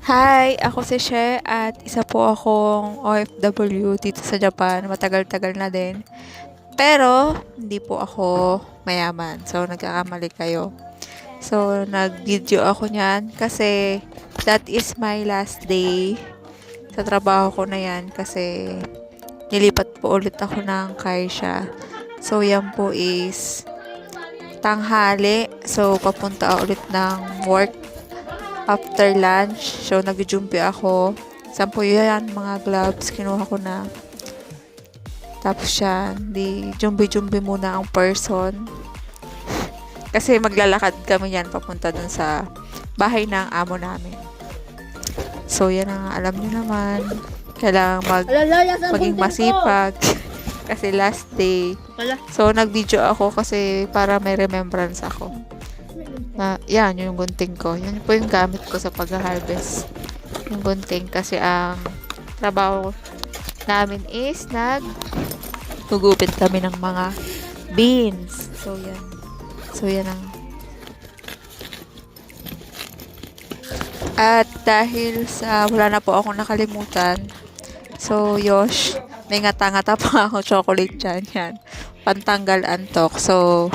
Hi, ako si She at isa po akong OFW dito sa Japan. Matagal-tagal na din. Pero, hindi po ako mayaman. So, nagkakamali kayo. So, nag-video ako niyan kasi that is my last day sa trabaho ko na yan kasi nilipat po ulit ako ng Kaisha. So, yan po is tanghali. So, papunta ulit ng work after lunch. So, nag-jumpi ako. Sampo yan, mga gloves. Kinuha ko na. Tapos yan, di jumbi-jumbi muna ang person. Kasi maglalakad kami yan papunta dun sa bahay ng amo namin. So, yan ang alam nyo naman. Kailangan maging masipag. Kasi last day. So, nag-video ako kasi para may remembrance ako. Yan, yung gunting ko. Yan po yung gamit ko sa pag-harvest. Yung gunting kasi ang trabaho namin is gugupit kami ng mga beans. So, yan. So, yan ang. At dahil sa wala na po akong nakalimutan, so, Yosh, may ngata-ngata pa ako chocolate dyan. Yan. Pantanggal antok. So,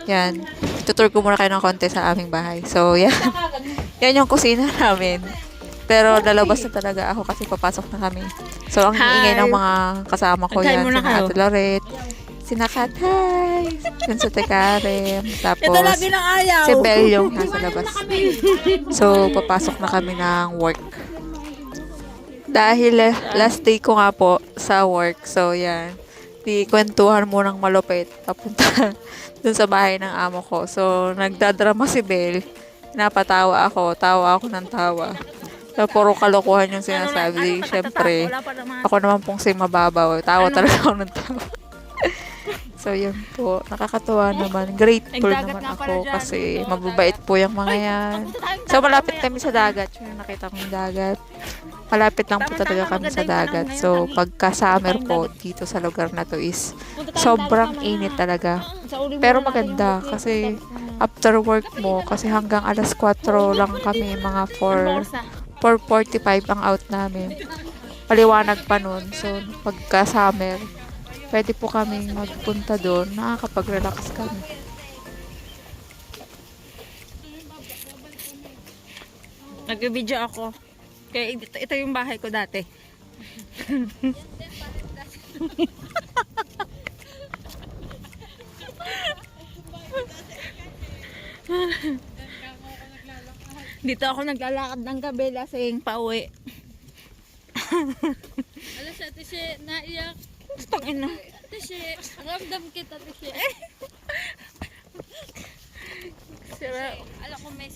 yan. Tutur ko muna kayo ng konti sa aming bahay. So, yan. Yan yung kusina namin. Pero lalabas na talaga ako kasi papasok na kami. So, ang ingay ng mga kasama ko yan. Sina Ate Loret, sina Kat, hi! Yun sa Tekarem. Tapos, si Belle yung nasa labas. So, papasok na kami ng work. Dahil last day ko nga po sa work. So, yan. Di kwentuhan mo ng malupit. Papunta dun sa bahay ng amo ko. So, nagdadrama si Belle. Napatawa ako. Tawa ako ng tawa. So, puro kalokohan yung sinasabi. Siyempre, ako naman pong si mababaw. Tawa talaga ako ng tawa. So, yun po. Nakakatuwa naman. Grateful naman ako kasi mababait po yung mga yan. So, malapit kami sa dagat. Yung nakita kong dagat. Malapit lang po talaga kami sa dagat. So, pagka-summer po dito sa lugar na to is sobrang init talaga. Pero maganda kasi after work mo, kasi hanggang alas 4 lang kami, mga 4:45 ang out namin. Paliwanag pa nun. So, pagka-summer, pwede po kami magpunta doon. Nakakapag-relax kami. Nag-video ako. Kaya ito yung bahay ko dati. Dito ako naglalakad ng gabi lasing pauwi. Alas sa tisye, naiyak. Tangina. Tisye, ramdam kita tisye. Sira. Alam ko may